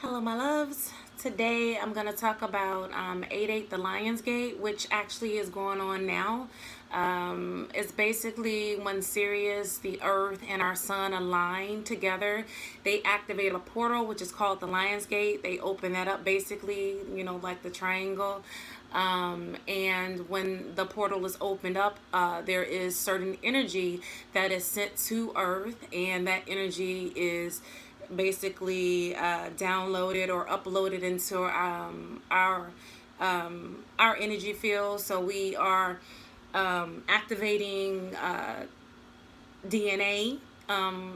Hello, my loves. Today I'm going to talk about 8/8 the Lionsgate, which actually is going on now. It's basically when Sirius, the Earth, and our Sun align together. They activate a portal, which is called the Lionsgate. They open that up, basically, like the triangle. And when the portal is opened up, there is certain energy that is sent to Earth, and that energy is basically downloaded or uploaded into our energy field. So we are activating DNA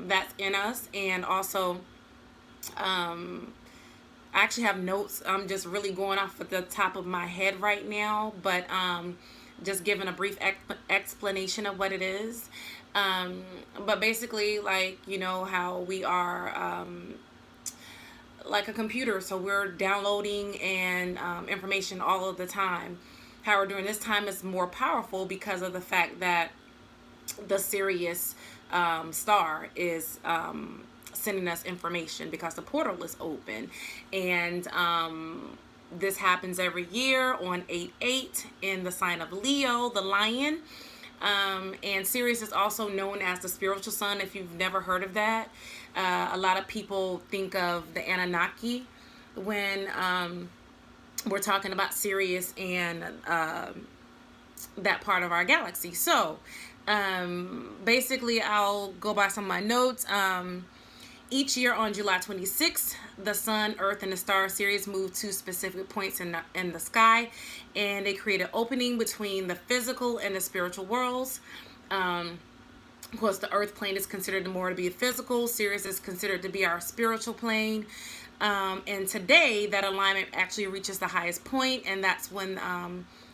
that's in us, and also I actually have notes. I'm just really going off at the top of my head right now, but just giving a brief explanation of what it is. But basically, like, how we are like a computer, so we're downloading and information all of the time. However, during this time, it's more powerful because of the fact that the Sirius star is sending us information because the portal is open. And this happens every year on 8/8 in the sign of Leo, the lion. And Sirius is also known as the spiritual sun, if you've never heard of that. A lot of people think of the Anunnaki when we're talking about Sirius and that part of our galaxy. So basically, I'll go by some of my notes. Each year on July 26th, the Sun, Earth, and the star Sirius move to specific points in the sky, and they create an opening between the physical and the spiritual worlds. Of course, the Earth plane is considered more to be physical. Sirius is considered to be our spiritual plane. And today, that alignment actually reaches the highest point, and that's when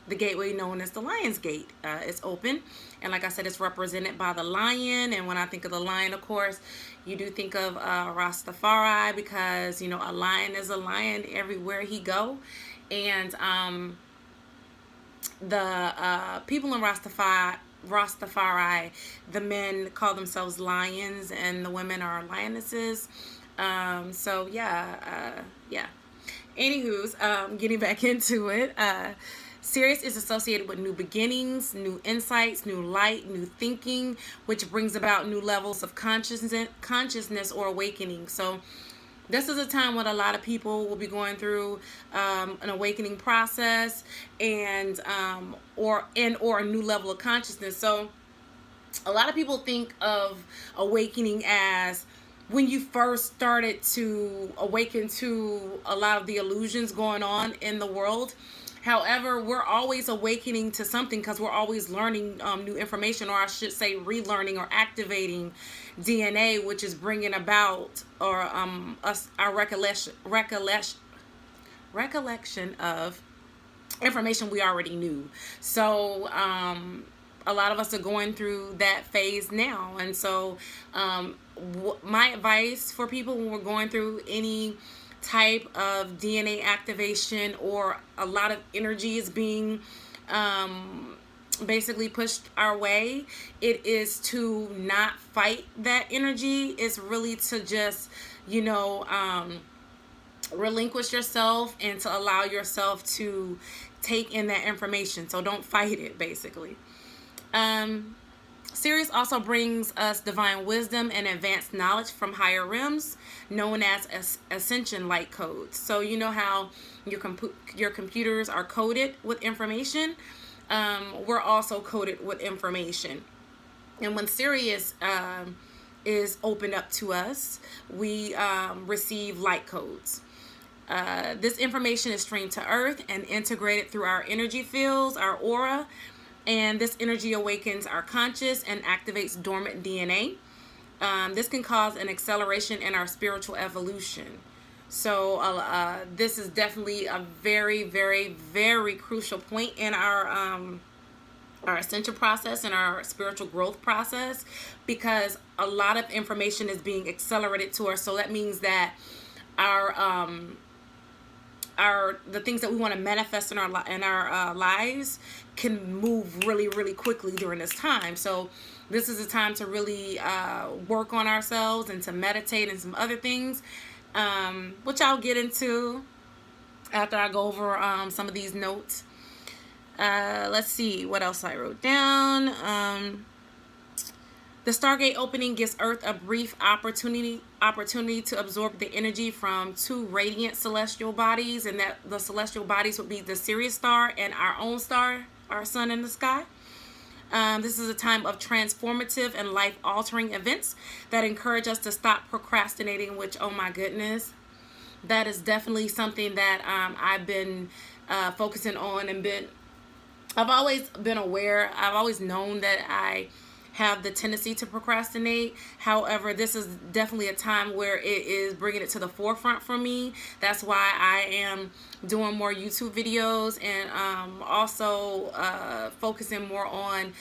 the gateway known as the Lion's Gate is open. And like I said, it's represented by the lion. And when I think of the lion, of course, you do think of Rastafari, because, a lion is a lion everywhere he go. And the people in Rastafari, the men call themselves lions and the women are lionesses. So yeah. Anywho's, getting back into it. Sirius is associated with new beginnings, new insights, new light, new thinking, which brings about new levels of consciousness or awakening. So this is a time when a lot of people will be going through an awakening process, and or a new level of consciousness. So a lot of people think of awakening as when you first started to awaken to a lot of the illusions going on in the world. However, we're always awakening to something because we're always learning new information, or I should say relearning or activating DNA, which is bringing about our recollection of information we already knew. So a lot of us are going through that phase now. And so my advice for people when we're going through any type of DNA activation, or a lot of energy is being basically pushed our way, it is to not fight that energy. It's really to just relinquish yourself and to allow yourself to take in that information. So don't fight it, basically. Sirius also brings us divine wisdom and advanced knowledge from higher realms, known as ascension light codes. So you know how your computers are coded with information. We're also coded with information. And when Sirius is opened up to us, we receive light codes. This information is streamed to Earth and integrated through our energy fields, our aura, and this energy awakens our conscious and activates dormant DNA. This can cause an acceleration in our spiritual evolution. So this is definitely a very, very, very crucial point in our ascension process and our spiritual growth process, because a lot of information is being accelerated to us. So that means that the things that we want to manifest in our lives can move really, really quickly during this time. So this is a time to really work on ourselves and to meditate and some other things. which I'll get into after I go over some of these notes. Let's see what else I wrote down. The Stargate opening gives Earth a brief opportunity to absorb the energy from two radiant celestial bodies, and that the celestial bodies would be the Sirius star and our own star, our sun in the sky. This is a time of transformative and life-altering events that encourage us to stop procrastinating, which, oh my goodness, that is definitely something that I've been focusing on, and I've always been aware. I've always known that I have the tendency to procrastinate. However, this is definitely a time where it is bringing it to the forefront for me. That's why I am doing more YouTube videos, and also focusing more on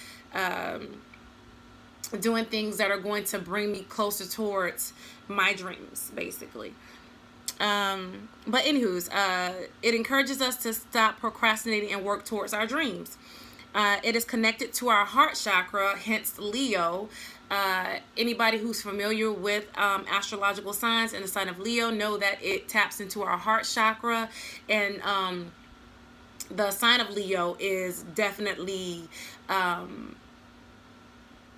doing things that are going to bring me closer towards my dreams, basically. But anywho's, it encourages us to stop procrastinating and work towards our dreams. It is connected to our heart chakra, hence Leo. Anybody who's familiar with astrological signs and the sign of Leo know that it taps into our heart chakra, and the sign of Leo is definitely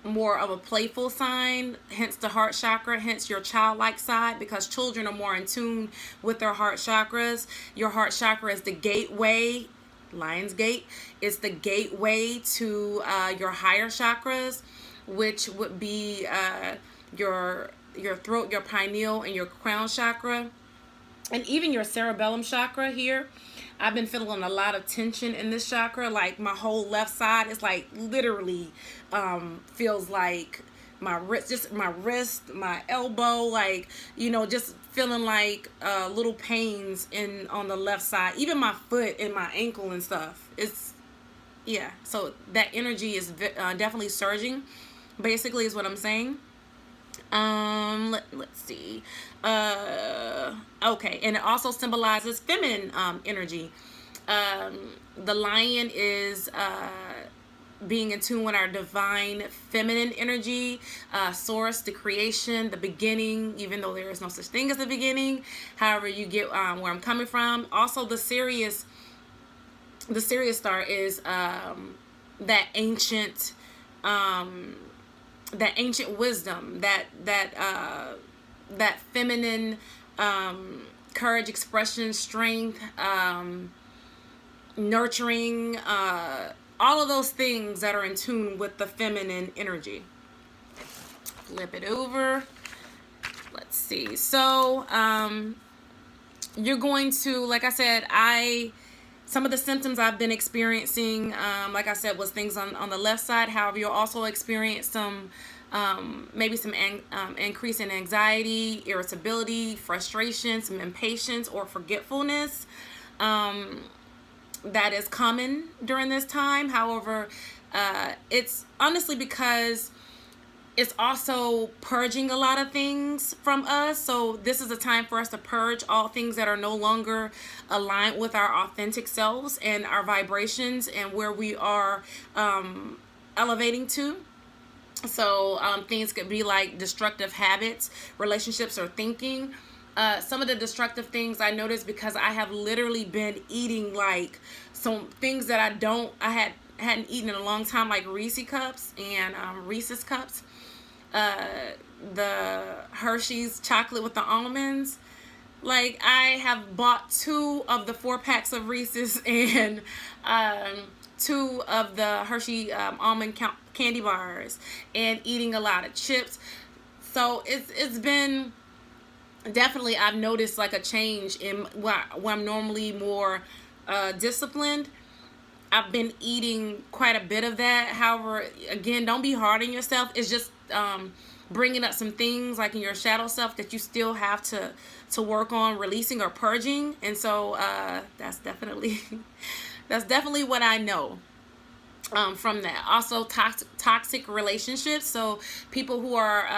more of a playful sign, hence the heart chakra, hence your childlike side, because children are more in tune with their heart chakras. Your heart chakra is the gateway. Lionsgate is the gateway to your higher chakras, which would be your throat, your pineal, and your crown chakra, and even your cerebellum chakra here. I've been feeling a lot of tension in this chakra. Like my whole left side is like literally feels like my wrist, my elbow, like, you know, just feeling like little pains on the left side, even my foot and my ankle and stuff. It's, yeah, so that energy is definitely surging, basically, is what I'm saying. Let's see. Okay, and it also symbolizes feminine energy. The lion is being in tune with our divine feminine energy, source, the creation, the beginning, even though there is no such thing as the beginning. However, you get where I'm coming from. Also, the Sirius star is that ancient wisdom, that feminine courage, expression, strength, nurturing, all of those things that are in tune with the feminine energy. Flip it over. Let's see. So you're going to, like I said, some of the symptoms I've been experiencing, like I said, was things on the left side. However, you'll also experience some maybe some increase in anxiety, irritability, frustration, some impatience or forgetfulness. That is common during this time. However, it's honestly because it's also purging a lot of things from us. So this is a time for us to purge all things that are no longer aligned with our authentic selves and our vibrations and where we are elevating to. So things could be like destructive hadn't, relationships, or thinking. Some of the destructive things I noticed, because I have literally been eating like some things that I hadn't eaten in a long time, like Reese cups and Reese's cups, the Hershey's chocolate with the almonds. Like, I have bought 2 of the 4 packs of Reese's and 2 of the Hershey almond candy bars, and eating a lot of chips. So it's been definitely, I've noticed like a change in where I'm normally more disciplined. I've been eating quite a bit of that. However, again, don't be hard on yourself. It's just bringing up some things like in your shadow self that you still have to work on releasing or purging. And so that's definitely what I know from that. Also, toxic relationships. So people who are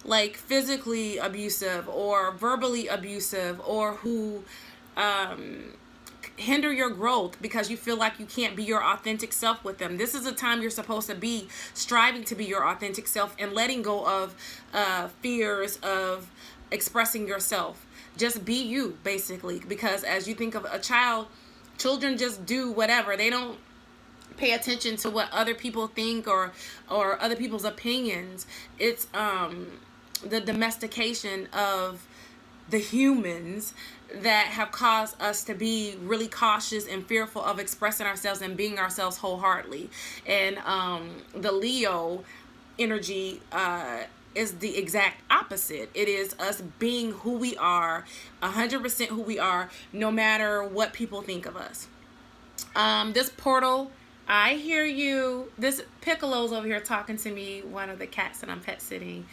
like physically abusive or verbally abusive, or who hinder your growth because you feel like you can't be your authentic self with them. This is a time you're supposed to be striving to be your authentic self and letting go of fears of expressing yourself. Just be you, basically, because as you think of a child, children just do whatever. They don't pay attention to what other people think or other people's opinions. It's the domestication of the humans that have caused us to be really cautious and fearful of expressing ourselves and being ourselves wholeheartedly. And the Leo energy is the exact opposite. It is us being who we are, 100% who we are, no matter what people think of us. This portal, I hear you. This Piccolo's over here talking to me, one of the cats that I'm pet sitting.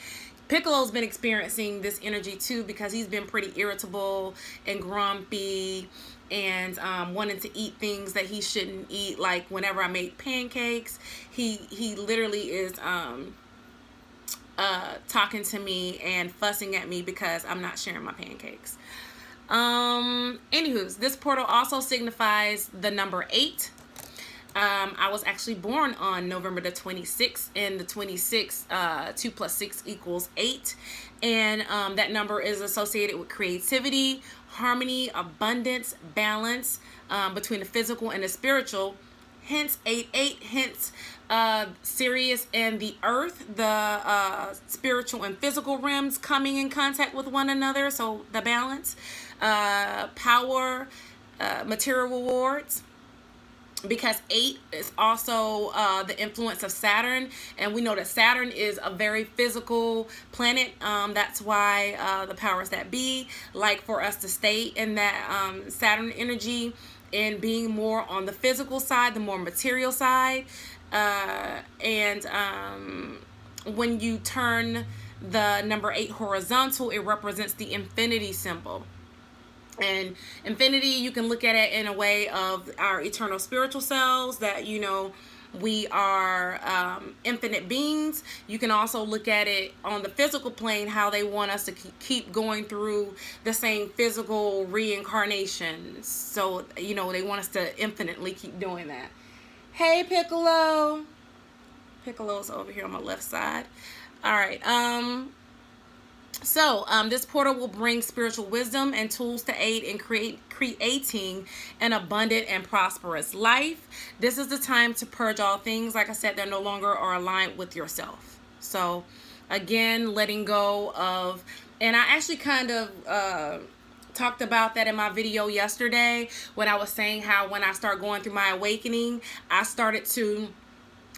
Piccolo's been experiencing this energy too, because he's been pretty irritable and grumpy and wanting to eat things that he shouldn't eat. Like whenever I make pancakes, he literally is talking to me and fussing at me because I'm not sharing my pancakes. Anywho, this portal also signifies the number 8. I was actually born on November the 26th, and the 26, 2 plus 6 equals 8. And that number is associated with creativity, harmony, abundance, balance between the physical and the spiritual. Hence 8-8, hence Sirius and the earth, the spiritual and physical realms coming in contact with one another. So the balance, power, material rewards. Because 8 is also the influence of Saturn, and we know that Saturn is a very physical planet. That's why the powers that be like for us to stay in that Saturn energy and being more on the physical side, the more material side. And when you turn the number 8 horizontal, it represents the infinity symbol. And infinity, you can look at it in a way of our eternal spiritual selves, that, you know, we are infinite beings. You can also look at it on the physical plane, how they want us to keep going through the same physical reincarnations. So, you know, they want us to infinitely keep doing that. Hey, Piccolo. Piccolo's over here on my left side. All right. So this portal will bring spiritual wisdom and tools to aid in creating an abundant and prosperous life. This is the time to purge all things, like I said, that no longer are aligned with yourself. So again, letting go of, and I actually kind of talked about that in my video yesterday when I was saying how when I start going through my awakening, I started to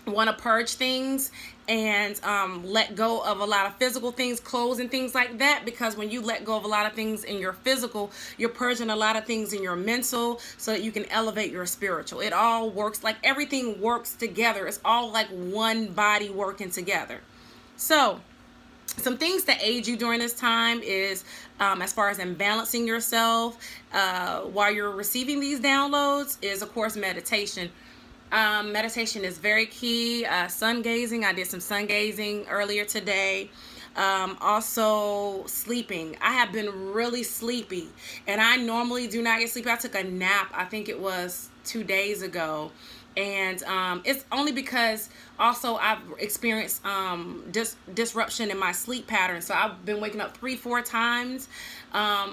want to purge things and let go of a lot of physical things, clothes and things like that, because when you let go of a lot of things in your physical, you're purging a lot of things in your mental so that you can elevate your spiritual. It all works, like everything works together. It's all like one body working together. So some things to aid you during this time is as far as imbalancing yourself while you're receiving these downloads is, of course, meditation. Meditation is very key. Sun gazing. I did some sun gazing earlier today. Also sleeping. I have been really sleepy, and I normally do not get sleepy. I took a nap, I think it was 2 days ago, and it's only because also I've experienced disruption in my sleep pattern. So I've been waking up 3-4 times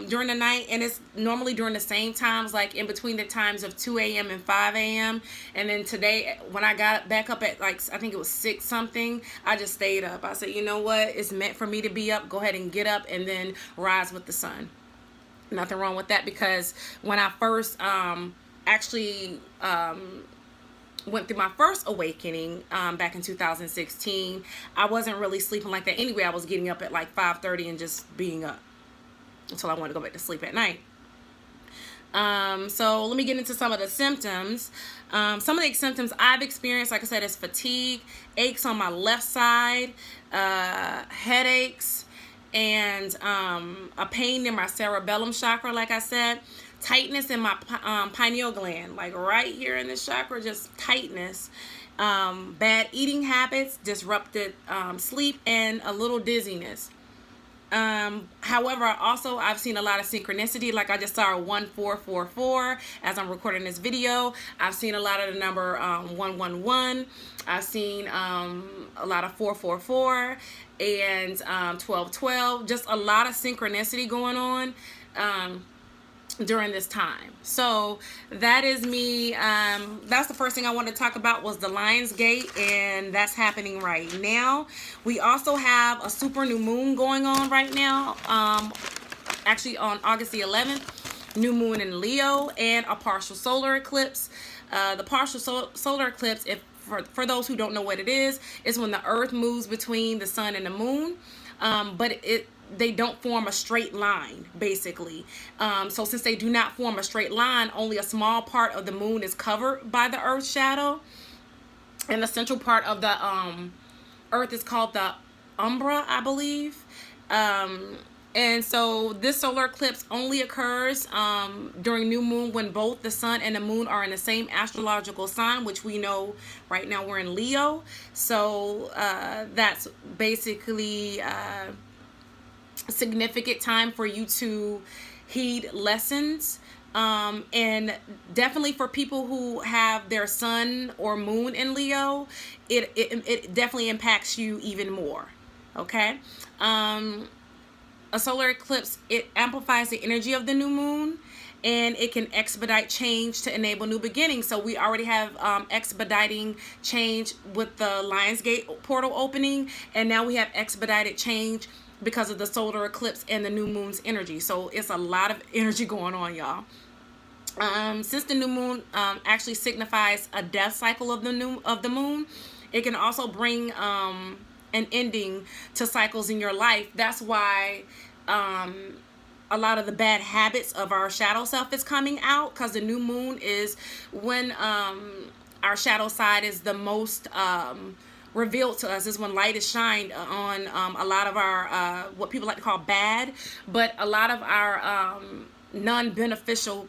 during the night, and it's normally during the same times, like in between the times of 2 a.m. and 5 a.m. And then today, when I got back up at like, I think it was 6 something, I just stayed up. I said, you know what, it's meant for me to be up. Go ahead and get up and then rise with the sun. Nothing wrong with that, because when I first actually went through my first awakening back in 2016, I wasn't really sleeping like that anyway. I was getting up at like 5:30 and just being up until I wanted to go back to sleep at night. So let me get into some of the symptoms. Some of the symptoms I've experienced, like I said, is fatigue, aches on my left side, headaches, and a pain in my cerebellum chakra, like I said. Tightness in my pineal gland, like right here in this chakra, just tightness. Bad eating habits, disrupted sleep, and a little dizziness. However, also I've seen a lot of synchronicity. Like I just saw 1444 as I'm recording this video. I've seen a lot of the number 111. I've seen a lot of 444 and 1212. Just a lot of synchronicity going on during this time. So that is me. That's the first thing I wanted to talk about was the Lionsgate, and that's happening right now. We also have a super new moon going on right now, actually on August the 11th, new moon in Leo, and a partial solar eclipse. The partial solar eclipse, if for those who don't know what it is when the earth moves between the sun and the moon, but they don't form a straight line, basically. So since they do not form a straight line, only a small part of the moon is covered by the earth's shadow, and the central part of the earth is called the umbra, I believe. And so this solar eclipse only occurs during new moon when both the sun and the moon are in the same astrological sign, which we know right now we're in Leo. So that's basically a significant time for you to heed lessons. And definitely for people who have their sun or moon in Leo, it definitely impacts you even more. Okay. A solar eclipse, it amplifies the energy of the new moon, and it can expedite change to enable new beginnings. So we already have expediting change with the Lionsgate portal opening, and now we have expedited change because of the solar eclipse and the new moon's energy. So it's a lot of energy going on, y'all. Since the new moon actually signifies a death cycle of the moon, it can also bring an ending to cycles in your life. That's why a lot of the bad habits of our shadow self is coming out, because the new moon is when our shadow side is the most revealed to us, is when light is shined on a lot of our what people like to call bad, but a lot of our non-beneficial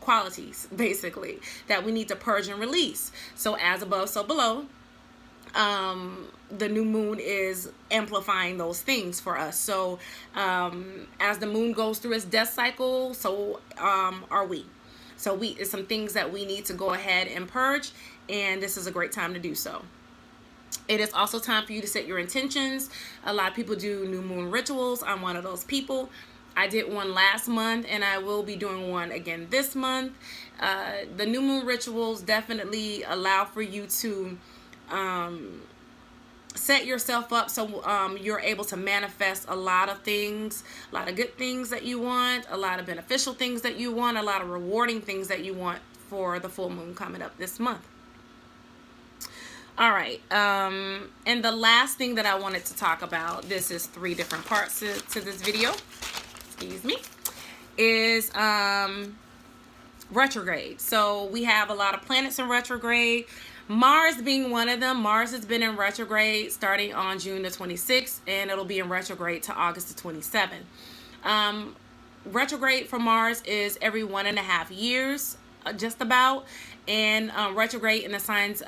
qualities, basically, that we need to purge and release. So as above, so below. The new moon is amplifying those things for us. So as the moon goes through its death cycle, so are we. So it's some things that we need to go ahead and purge, and this is a great time to do so. It is also time for you to set your intentions. A lot of people do new moon rituals. I'm one of those people. I did one last month, and I will be doing one again this month. The new moon rituals definitely allow for you to set yourself up so you're able to manifest a lot of things, a lot of good things that you want, a lot of beneficial things that you want, a lot of rewarding things that you want for the full moon coming up this month. All right, and the last thing that I wanted to talk about, this is 3 different parts to this video, excuse me, is retrograde. So we have a lot of planets in retrograde, Mars being one of them. Mars has been in retrograde starting on June the 26th, and it'll be in retrograde to August the 27th. Retrograde for Mars is every 1.5 years, just about, and retrograde in the signs,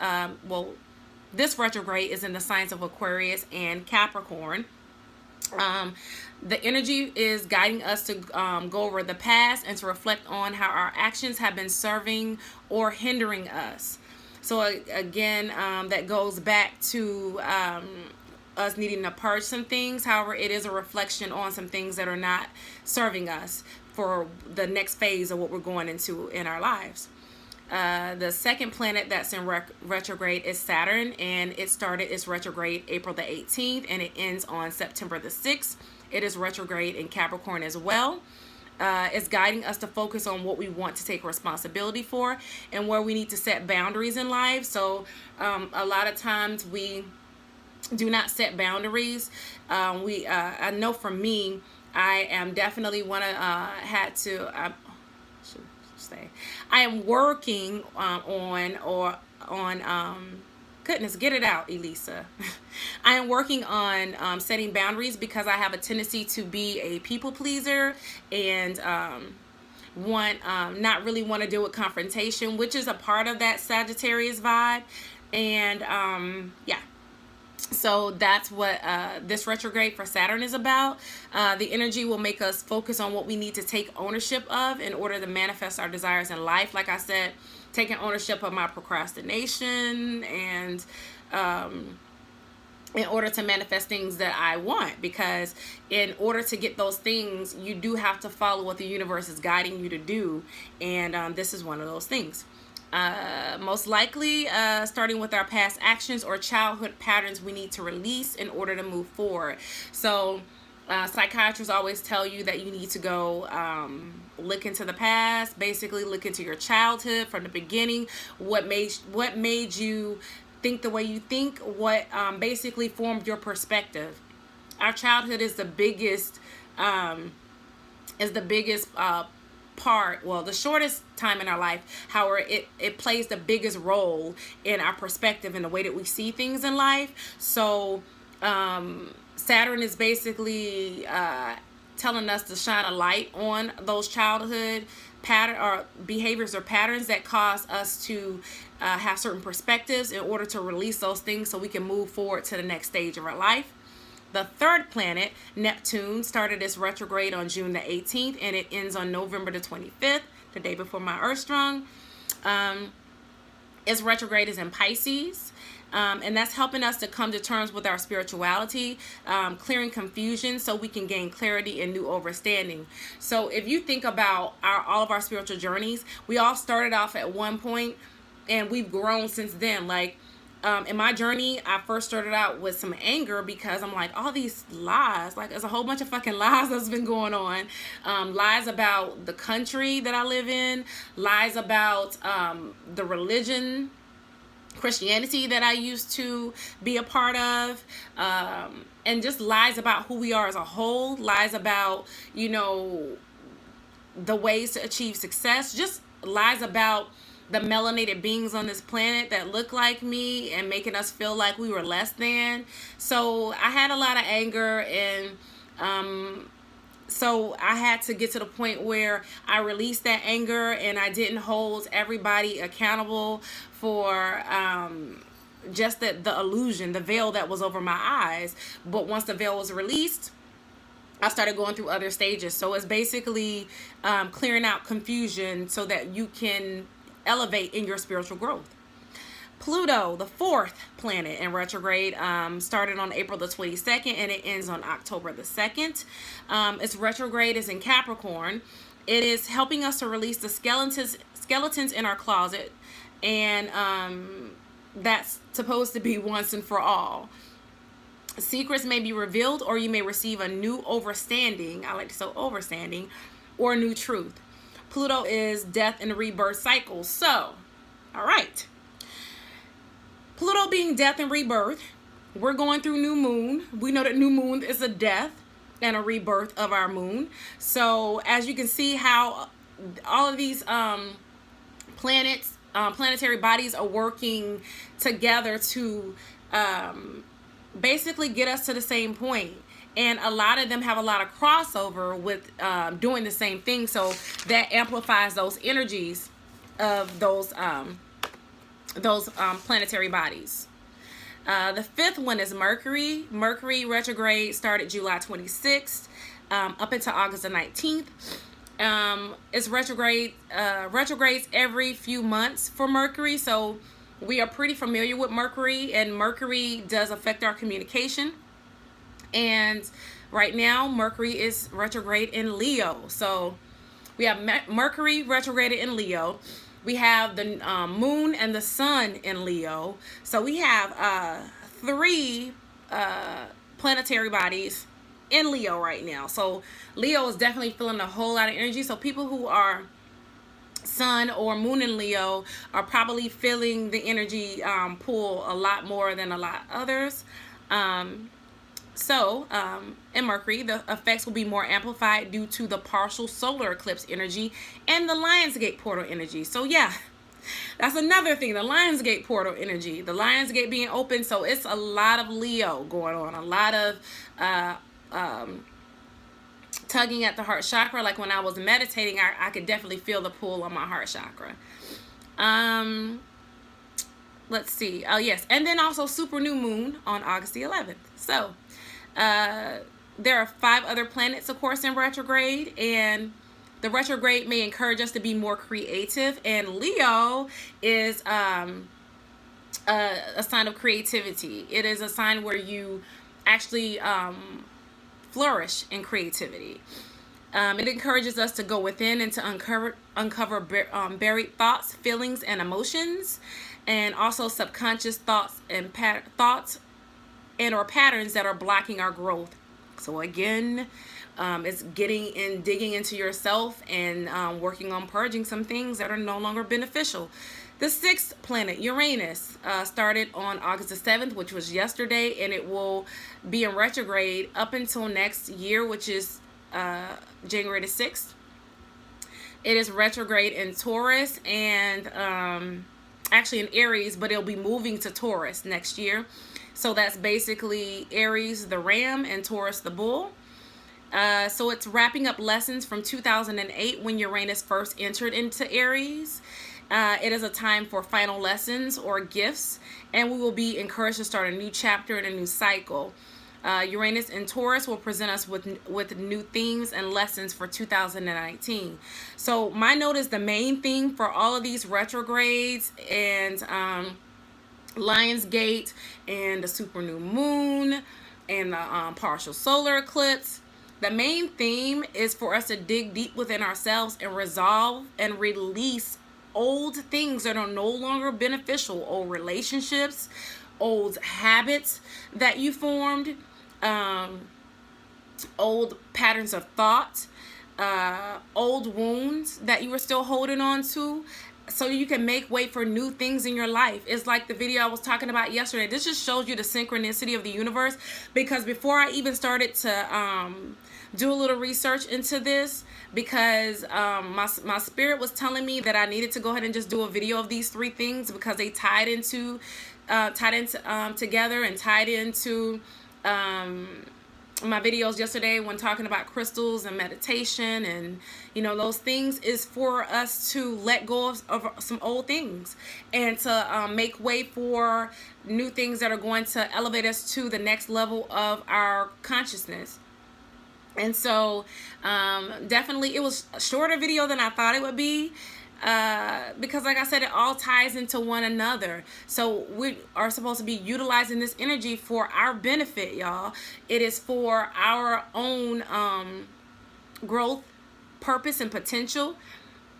this retrograde is in the signs of Aquarius and Capricorn. The energy is guiding us to go over the past and to reflect on how our actions have been serving or hindering us. So again, that goes back to us needing to purge some things. However, it is a reflection on some things that are not serving us for the next phase of what we're going into in our lives. The second planet that's in retrograde is Saturn, and it started its retrograde April the 18th, and it ends on September the 6th. It is retrograde in Capricorn as well. It's guiding us to focus on what we want to take responsibility for and where we need to set boundaries in life. So a lot of times we do not set boundaries. I know for me, I am definitely I am working goodness, get it out, Elisa. I am working on setting boundaries because I have a tendency to be a people pleaser and not really want to deal with confrontation, which is a part of that Sagittarius vibe. And yeah, So that's what this retrograde for Saturn is about. The energy will make us focus on what we need to take ownership of in order to manifest our desires in life. Like I said, taking ownership of my procrastination and in order to manifest things that I want, because in order to get those things, you do have to follow what the universe is guiding you to do, and this is one of those things. Most likely, starting with our past actions or childhood patterns we need to release in order to move forward. So psychiatrists always tell you that you need to go look into the past, basically look into your childhood from the beginning. What made you think the way you think? What basically formed your perspective? Our childhood is the biggest part, well, the shortest time in our life. However, it plays the biggest role in our perspective and the way that we see things in life. So Saturn is basically telling us to shine a light on those childhood pattern or behaviors or patterns that cause us to have certain perspectives in order to release those things so we can move forward to the next stage of our life. The third planet, Neptune, started its retrograde on June the 18th, and it ends on November the 25th, the day before my Earth Strong. Its retrograde is in Pisces, and that's helping us to come to terms with our spirituality, clearing confusion so we can gain clarity and new understanding. So if you think about all of our spiritual journeys, we all started off at one point, and we've grown since then. Like, in my journey, I first started out with some anger because I'm like, all these lies, like there's a whole bunch of fucking lies that's been going on. Lies about the country that I live in, lies about the religion, Christianity that I used to be a part of, and just lies about who we are as a whole, lies about, the ways to achieve success, just lies about the melanated beings on this planet that look like me and making us feel like we were less than. So I had a lot of anger, and so I had to get to the point where I released that anger and I didn't hold everybody accountable for just the illusion, the veil that was over my eyes. But once the veil was released, I started going through other stages. So it's basically clearing out confusion so that you can elevate in your spiritual growth. Pluto, the fourth planet in retrograde, started on April the 22nd and it ends on October the 2nd. Its retrograde is in Capricorn. It is helping us to release the skeletons in our closet, and that's supposed to be once and for all. Secrets may be revealed, or you may receive a new overstanding. I like to say overstanding, or new truth. Pluto is death and rebirth cycles. So, all right. Pluto being death and rebirth, we're going through new moon. We know that new moon is a death and a rebirth of our moon. So, as you can see how all of these planets, planetary bodies are working together to basically get us to the same point. And a lot of them have a lot of crossover with doing the same thing. So that amplifies those energies of those planetary bodies. The fifth one is Mercury. Mercury retrograde started July 26th up until August the 19th. It's retrogrades every few months for Mercury. So we are pretty familiar with Mercury, and Mercury does affect our communication. And right now, Mercury is retrograde in Leo. So we have Mercury retrograded in Leo. We have the moon and the sun in Leo. So we have 3 planetary bodies in Leo right now. So Leo is definitely feeling a whole lot of energy. So people who are sun or moon in Leo are probably feeling the energy pull a lot more than a lot others. So, in Mercury, the effects will be more amplified due to the partial solar eclipse energy and the Lionsgate portal energy. So, yeah, that's another thing, the Lionsgate portal energy. The Lionsgate being open, so it's a lot of Leo going on, a lot of tugging at the heart chakra. Like when I was meditating, I could definitely feel the pull on my heart chakra. let's see. Oh, yes. And then also super new moon on August the 11th. So, uh, there are 5 other planets, of course, in retrograde, and the retrograde may encourage us to be more creative. And Leo is a sign of creativity. It is a sign where you actually flourish in creativity. It encourages us to go within and to uncover buried thoughts, feelings, and emotions, and also subconscious thoughts and thoughts and or patterns that are blocking our growth. So again, it's digging into yourself and working on purging some things that are no longer beneficial. The 6th planet, Uranus, started on August the 7th, which was yesterday, and it will be in retrograde up until next year, which is January the 6th. It is retrograde in Taurus and actually in Aries, but it'll be moving to Taurus next year. So that's basically Aries, the ram, and Taurus, the bull. So it's wrapping up lessons from 2008 when Uranus first entered into Aries. It is a time for final lessons or gifts, and we will be encouraged to start a new chapter and a new cycle. Uranus and Taurus will present us with new themes and lessons for 2019. So my note is the main theme for all of these retrogrades and Lionsgate and the super new moon and the partial solar eclipse. The main theme is for us to dig deep within ourselves and resolve and release old things that are no longer beneficial, old relationships, old habits that you formed, old patterns of thought, old wounds that you were still holding on to, so you can make way for new things in your life. It's like the video I was talking about yesterday. This just shows you the synchronicity of the universe, because before I even started to do a little research into this, because my spirit was telling me that I needed to go ahead and just do a video of these 3 things, because they tied into together and tied into my videos yesterday when talking about crystals and meditation, and those things is for us to let go of some old things and to make way for new things that are going to elevate us to the next level of our consciousness. And so definitely it was a shorter video than I thought it would be, because like I said, it all ties into one another. So we are supposed to be utilizing this energy for our benefit, y'all. It is for our own growth, purpose, and potential,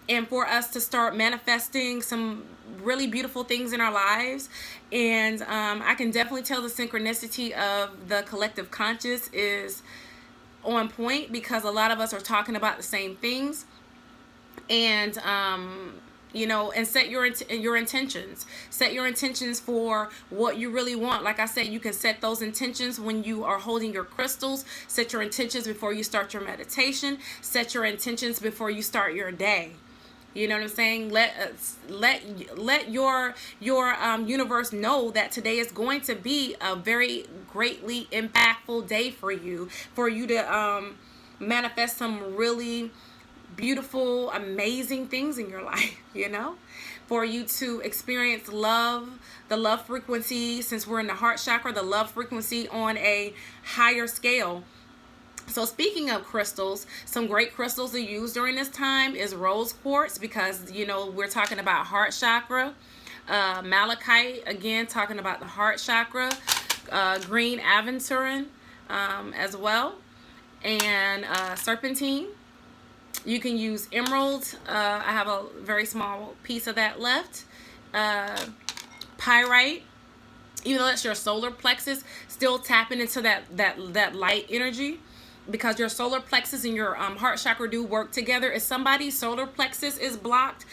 and for us to start manifesting some really beautiful things in our lives. And I can definitely tell the synchronicity of the collective conscious is on point, because a lot of us are talking about the same things. And and set your intentions. Set your intentions for what you really want. Like I said, you can set those intentions when you are holding your crystals. Set your intentions before you start your meditation. Set your intentions before you start your day. You know what I'm saying? Let your universe know that today is going to be a very greatly impactful day for you to manifest some really beautiful, amazing things in your life, for you to experience love, the love frequency, since we're in the heart chakra, the love frequency on a higher scale. So speaking of crystals, some great crystals to use during this time is rose quartz, because we're talking about heart chakra. Malachite, again, talking about the heart chakra. Green aventurine as well, and serpentine. You can use emerald. I have a very small piece of that left. Pyrite, even though that's your solar plexus, still tapping into that light energy, because your solar plexus and your heart chakra do work together. If somebody's solar plexus is blocked,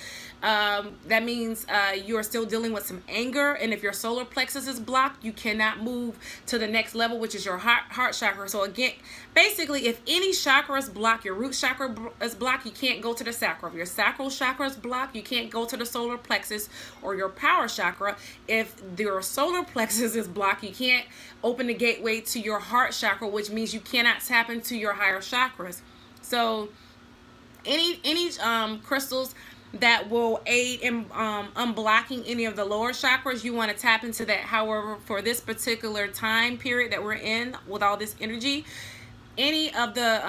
that means you are still dealing with some anger, and if your solar plexus is blocked, you cannot move to the next level, which is your heart chakra. So again, basically, if any chakra is blocked, your root chakra is blocked, you can't go to the sacral. If your sacral chakra is blocked, you can't go to the solar plexus or your power chakra. If your solar plexus is blocked, you can't open the gateway to your heart chakra, which means you cannot tap into your higher chakras. So any crystals that will aid in unblocking any of the lower chakras. You want to tap into that. However, for this particular time period that we're in with all this energy, any of the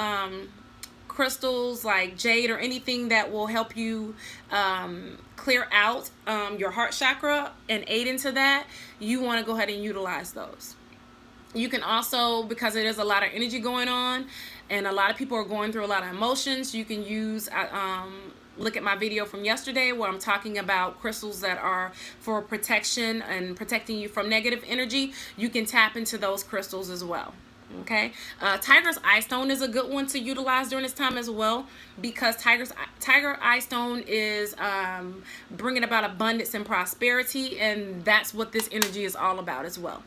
crystals like jade or anything that will help you clear out your heart chakra and aid into that, you want to go ahead and utilize those. You can also, because there's a lot of energy going on and a lot of people are going through a lot of emotions, you can use look at my video from yesterday where I'm talking about crystals that are for protection and protecting you from negative energy. You can tap into those crystals as well. Okay, Tiger's Eye Stone is a good one to utilize during this time as well, because Tiger Eye Stone is bringing about abundance and prosperity, and that's what this energy is all about as well.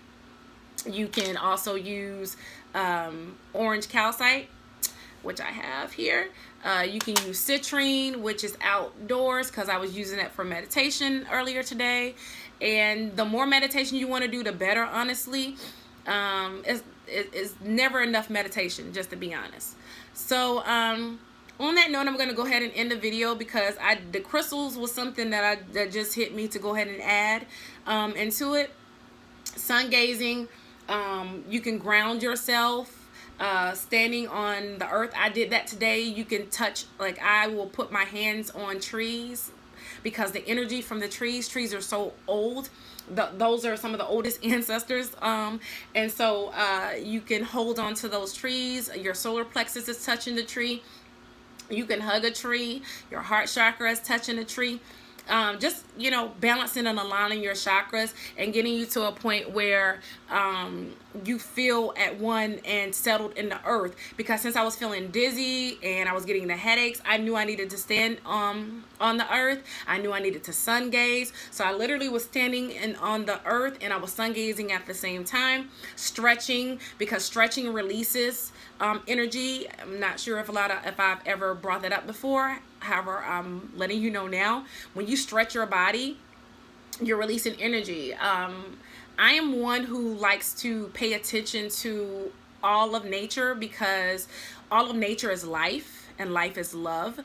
You can also use orange calcite, which I have here. You can use citrine, which is outdoors, because I was using it for meditation earlier today. And the more meditation you want to do, the better, honestly. It's never enough meditation, just to be honest. So on that note, I'm going to go ahead and end the video, because the crystals was something that just hit me to go ahead and add into it. Sun gazing, you can ground yourself standing on the earth. I did that today. You can touch, like I will put my hands on trees, because the energy from the trees are so old. Those are some of the oldest ancestors, and so you can hold on to those trees. Your solar plexus is touching the tree. You can hug a tree. Your heart chakra is touching a tree. Just, you know, balancing and aligning your chakras and getting you to a point where you feel at one and settled in the earth. Because since I was feeling dizzy and I was getting the headaches, I knew I needed to stand on the earth. I knew I needed to sun gaze. So I literally was standing on the earth and I was sun gazing at the same time, stretching, because stretching releases energy. I'm not sure if I've ever brought that up before. However, I'm letting you know now. When you stretch your body, you're releasing energy. I am one who likes to pay attention to all of nature, because all of nature is life and life is love.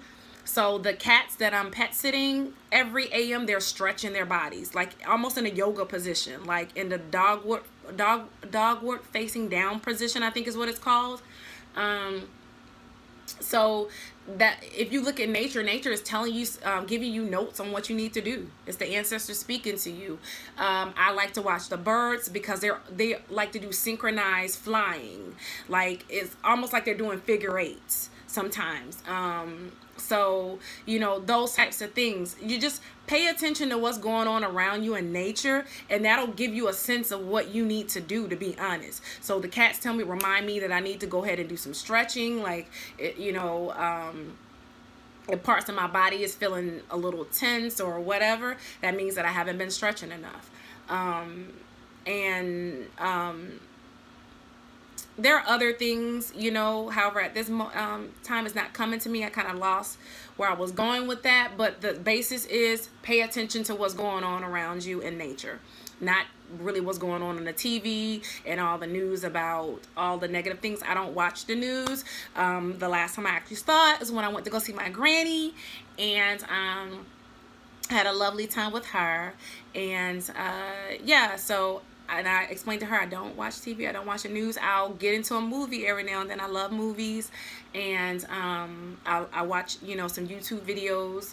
So the cats that I'm pet sitting, every AM they're stretching their bodies, like almost in a yoga position, like in the dogward facing down position, I think is what it's called. So that if you look at nature is telling you, giving you notes on what you need to do. It's the ancestors speaking to you. I like to watch the birds, because they like to do synchronized flying. Like it's almost like they're doing figure eights sometimes. So, you know, those types of things. You just pay attention to what's going on around you in nature, and that'll give you a sense of what you need to do, to be honest. So the cats remind me that I need to go ahead and do some stretching, like, you know, if parts of my body is feeling a little tense or whatever, that means that I haven't been stretching enough. There are other things, you know, however, at this time it's not coming to me. I kind of lost where I was going with that, but the basis is pay attention to what's going on around you in nature, not really what's going on the TV and all the news about all the negative things. I don't watch the news. The last time I actually saw it is when I went to go see my granny, and had a lovely time with her. And yeah, so, and I explained to her, I don't watch TV, I don't watch the news. I'll get into a movie every now and then. I love movies, and I watch, you know, some YouTube videos,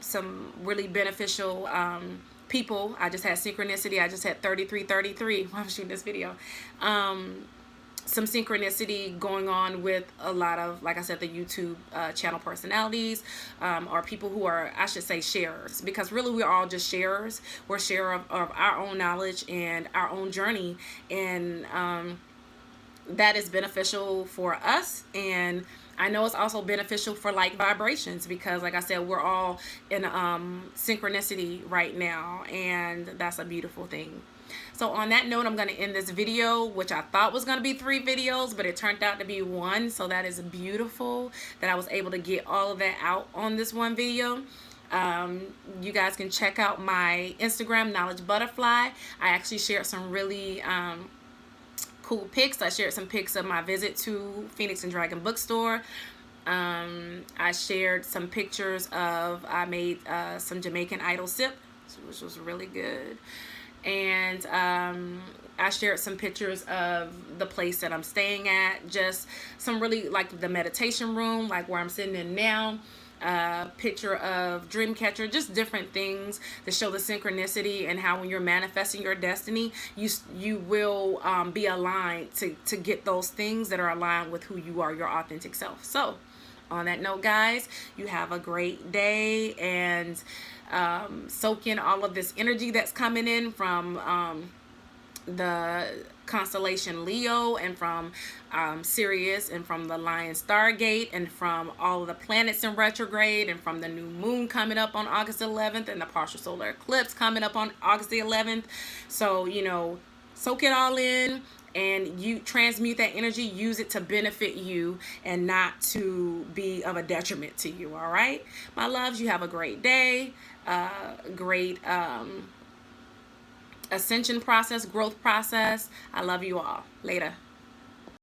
some really beneficial people. I just had synchronicity. I just had 3333 while I was shooting this video. Some synchronicity going on with a lot of, like I said, the YouTube channel personalities, or people who are, I should say, sharers, because really we're all just sharers. We're sharer of our own knowledge and our own journey, and that is beneficial for us. And I know it's also beneficial for like vibrations, because like I said, we're all in synchronicity right now, and that's a beautiful thing. So on that note, I'm going to end this video, which I thought was going to be 3 videos, but it turned out to be 1. So that is beautiful that I was able to get all of that out on this one video. You guys can check out my Instagram, Knowledge Butterfly. I actually shared some really cool pics. I shared some pics of my visit to Phoenix and Dragon Bookstore. I shared some pictures of, I made some Jamaican Idol sip, which was really good. And I shared some pictures of the place that I'm staying at, just some really like the meditation room, like where I'm sitting in now. Picture of Dreamcatcher, just different things to show the synchronicity and how when you're manifesting your destiny, you will be aligned to get those things that are aligned with who you are, your authentic self. So on that note, guys, you have a great day, and soak in all of this energy that's coming in from the constellation Leo, and from Sirius, and from the Lion Stargate, and from all of the planets in retrograde, and from the new moon coming up on August 11th, and the partial solar eclipse coming up on August the 11th. So, soak it all in, and you transmute that energy, use it to benefit you and not to be of a detriment to you. All right, my loves, you have a great day, great ascension process, growth process. I love you all. Later.